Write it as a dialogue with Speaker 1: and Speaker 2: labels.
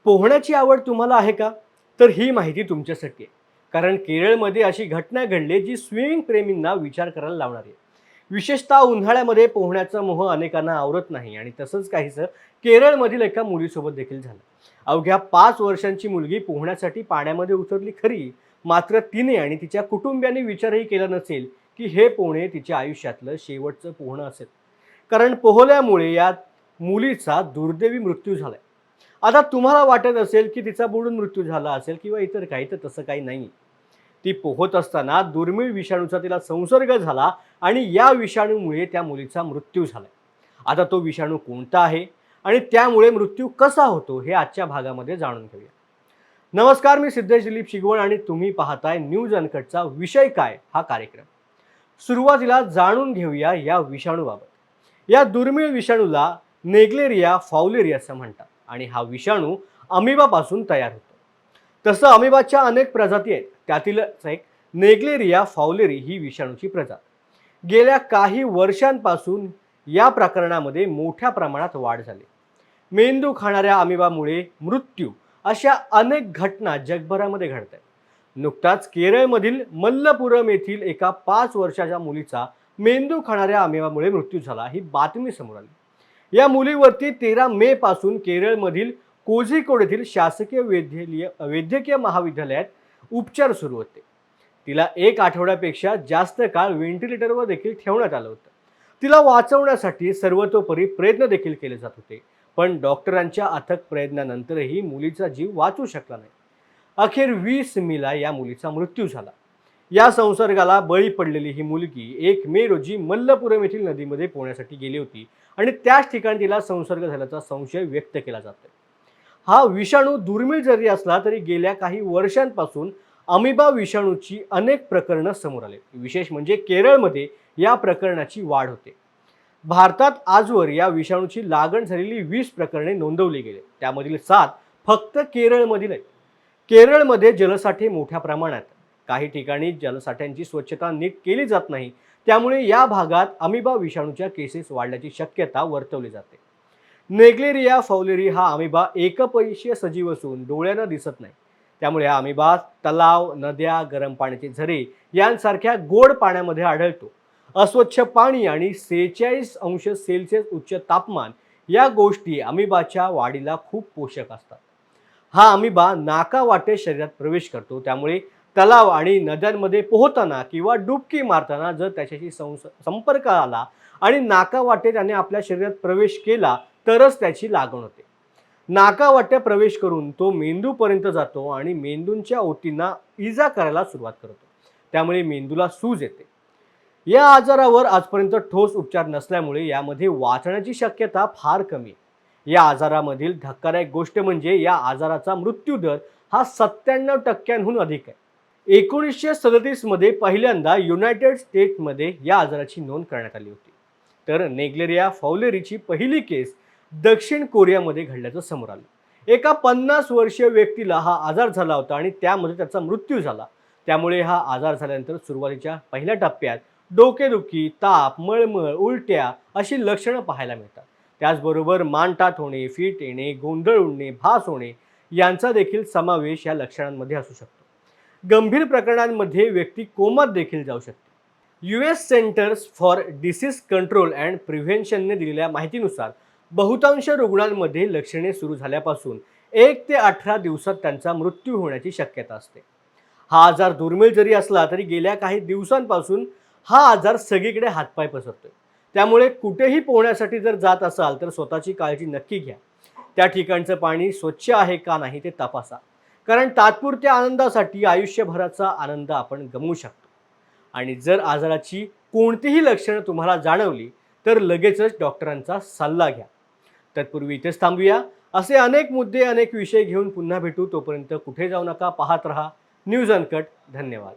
Speaker 1: पोहण्याची आवड तुम्हाला आहे का? तर ही माहिती तुमच्यासाठी आहे. कारण केरळमध्ये अशी घटना घडली जी स्विमिंग प्रेमींना विचार करायला लावणार आहे. विशेषतः उन्हाळ्यामध्ये पोहण्याचा मोह अनेकांना आवरत नाही आणि तसंच काहीसं केरळमधील एका मुलीसोबत देखील झालं. अवघ्या 5 वर्षांची मुलगी पोहण्यासाठी पाण्यामध्ये उतरली खरी, मात्र तिने आणि तिच्या कुटुंबियांनी विचारही केला नसेल की हे पोहणे तिच्या आयुष्यातलं शेवटचं पोहणं असेल. कारण पोहल्यामुळे या मुलीचा दुर्दैवी मृत्यू झालाय. आता तुम्हाला वाटत असेल की तिचा बुडून मृत्यू झाला असेल किंवा इतर काही, तर तसं काही नाही. ती पोहत असताना दुर्मिळ विषाणूचा तिला संसर्ग झाला आणि या विषाणूमुळे त्या मुलीचा मृत्यू झाला. आता तो विषाणू कोणता आहे आणि त्यामुळे मृत्यू कसा होतो हे आजच्या भागामध्ये जाणून घेऊया. नमस्कार, मी सिद्धेश दिलीप शिगवण आणि तुम्ही पाहताय न्यूज अनकटचा विषय काय हा कार्यक्रम. सुरुवातीला जाणून घेऊया या विषाणूबाबत. या दुर्मिळ विषाणूला नेग्लेरिया फाउलेरी असं म्हणतात आणि हा विषाणू अमिबापासून तयार होतो. तसं अमिबाच्या अनेक प्रजाती आहेत, त्यातीलच एक नेग्लेरिया फाउलेरी ही विषाणूची प्रजात. गेल्या काही वर्षांपासून या प्रकरणामध्ये मोठ्या प्रमाणात वाढ झाली. मेंदू खाणाऱ्या अमिबामुळे मृत्यू अशा अनेक घटना जगभरामध्ये घडत आहेत. नुकताच केरळमधील मल्लपुरम येथील एका 5 वर्षाच्या मुलीचा मेंदू खाणाऱ्या अमिबामुळे मृत्यू झाला ही बातमी समोर आली. या मुलीवरती 13 मे पासून केरळमधील कोझिकोड येथील शासकीय वैद्यकीय महाविद्यालयात उपचार सुरू होते. तिला 1 आठवड्यापेक्षा जास्त काळ व्हेंटिलेटरवर देखील ठेवण्यात आलं होतं. तिला वाचवण्यासाठी सर्वतोपरी प्रयत्न देखील केले जात होते, पण डॉक्टरांच्या अथक प्रयत्नानंतरही मुलीचा जीव वाचू शकला नाही. अखेर 20 मेला या मुलीचा मृत्यू झाला. या संसर्गाला बळी पडलेली ही मुलगी 1 मे रोजी मल्लपुरम येथील नदीमध्ये पोहण्यासाठी गेली होती आणि त्याच ठिकाणी तिला संसर्ग झाल्याचा संशय व्यक्त केला जातोय. हा विषाणू दुर्मिळ जरी असला तरी गेल्या काही वर्षांपासून अमिबा विषाणूची अनेक प्रकरणं समोर आली. विशेष म्हणजे केरळमध्ये या प्रकरणाची वाढ होते. भारतात आजवर या विषाणूची लागण झालेली 20 प्रकरणे नोंदवली गेली. त्यामधील 7 फक्त केरळमधील आहेत. केरळमध्ये जलसाठे मोठ्या प्रमाणात, काही ठिकाणी जलसाठ्यांची स्वच्छता नीट केली जात नाही, त्यामुळे या भागात अमिबा विषाणूच्या केसेस वाढण्याची शक्यता वर्तवली जाते. नेग्लेरिया फाउलेरी हा अमिबा एकपेशीय सजीव असून डोळ्यांना दिसत नाही. त्यामुळे हा अमिबा तलाव, नद्या, गरम पाण्याचे झरे यांसारख्या गोड पाण्यामध्ये आढळतो. अस्वच्छ पाणी आणि 46 अंश सेल्सिअस उच्च तापमान या गोष्टी अमिबाच्या वाढीला खूप पोषक असतात. हा अमिबा नाकावाटे शरीरात प्रवेश करतो, त्यामुळे तलाव आणि नद्यांमध्ये पोहताना किंवा डुबकी मारताना जर त्याच्याशी संपर्क आला आणि नाकावाटे त्याने आपल्या शरीरात प्रवेश केला तरच त्याची लागण होते. नाकावाटे प्रवेश करून तो मेंदूपर्यंत जातो आणि मेंदूंच्या ओटींना इजा करायला सुरुवात करतो. त्यामुळे मेंदूला सूज येते. या आजारावर आजपर्यंत ठोस उपचार नसल्यामुळे यामध्ये वाचण्याची शक्यता फार कमी आहे. या आजारामधील धक्कादायक गोष्ट म्हणजे या आजाराचा मृत्यूदर हा 97% अधिक आहे. 1937 मध्ये पहिल्यांदा युनायटेड स्टेट्समध्ये या आजाराची नोंद करण्यात आली होती. तर नेग्लेरिया फाउलेरीची पहिली केस दक्षिण कोरियामध्ये घडल्याचं समोर आलं. एका 50 वर्षीय व्यक्तीला हा आजार झाला होता आणि त्यामध्ये त्याचा मृत्यू झाला. त्यामुळे हा आजार झाल्यानंतर सुरुवातीच्या पहिल्या टप्प्यात डोकेदुखी, ताप, मळमळ, उलट्या अशी लक्षणं पाहायला मिळतात. त्याचबरोबर मानटाट होणे, फिट येणे, गोंधळ उडणे, भास होणे यांचा देखील समावेश या लक्षणांमध्ये असू शकतो. गंभीर प्रकरणांमध्ये व्यक्ती कोमात देखील जाऊ शकते. US centres for disease control and प्रिव्हेन्शनने दिलेल्या माहितीनुसार बहुतांश रुग्णांमध्ये लक्षणे सुरू झाल्यापासून 1 ते 18 दिवसात त्यांचा मृत्यू होण्याची शक्यता असते. हा आजार दुर्मिळ जरी असला तरी गेल्या काही दिवसांपासून हा आजार सगळीकडे हातपाय पसरतोय. त्यामुळे कुठेही पोहण्यासाठी जर जात असाल तर स्वतःची काळजी नक्की घ्या. त्या ठिकाणचं पाणी स्वच्छ आहे का नाही ते तपासा. कारण तात्पुरत्या आनंदासाठी आयुष्यभराचा आनंद आपण गमवू शकतो. आणि जर आजाराची कोणतीही लक्षणं तुम्हाला जाणवली तर लगेचच डॉक्टरांचा सल्ला घ्या. तत्पूर्वी इथेच थांबूया. असे अनेक मुद्दे, अनेक विषय घेऊन पुन्हा भेटू. तोपर्यंत कुठे जाऊ नका, पाहत रहा न्यूज अनकट. धन्यवाद.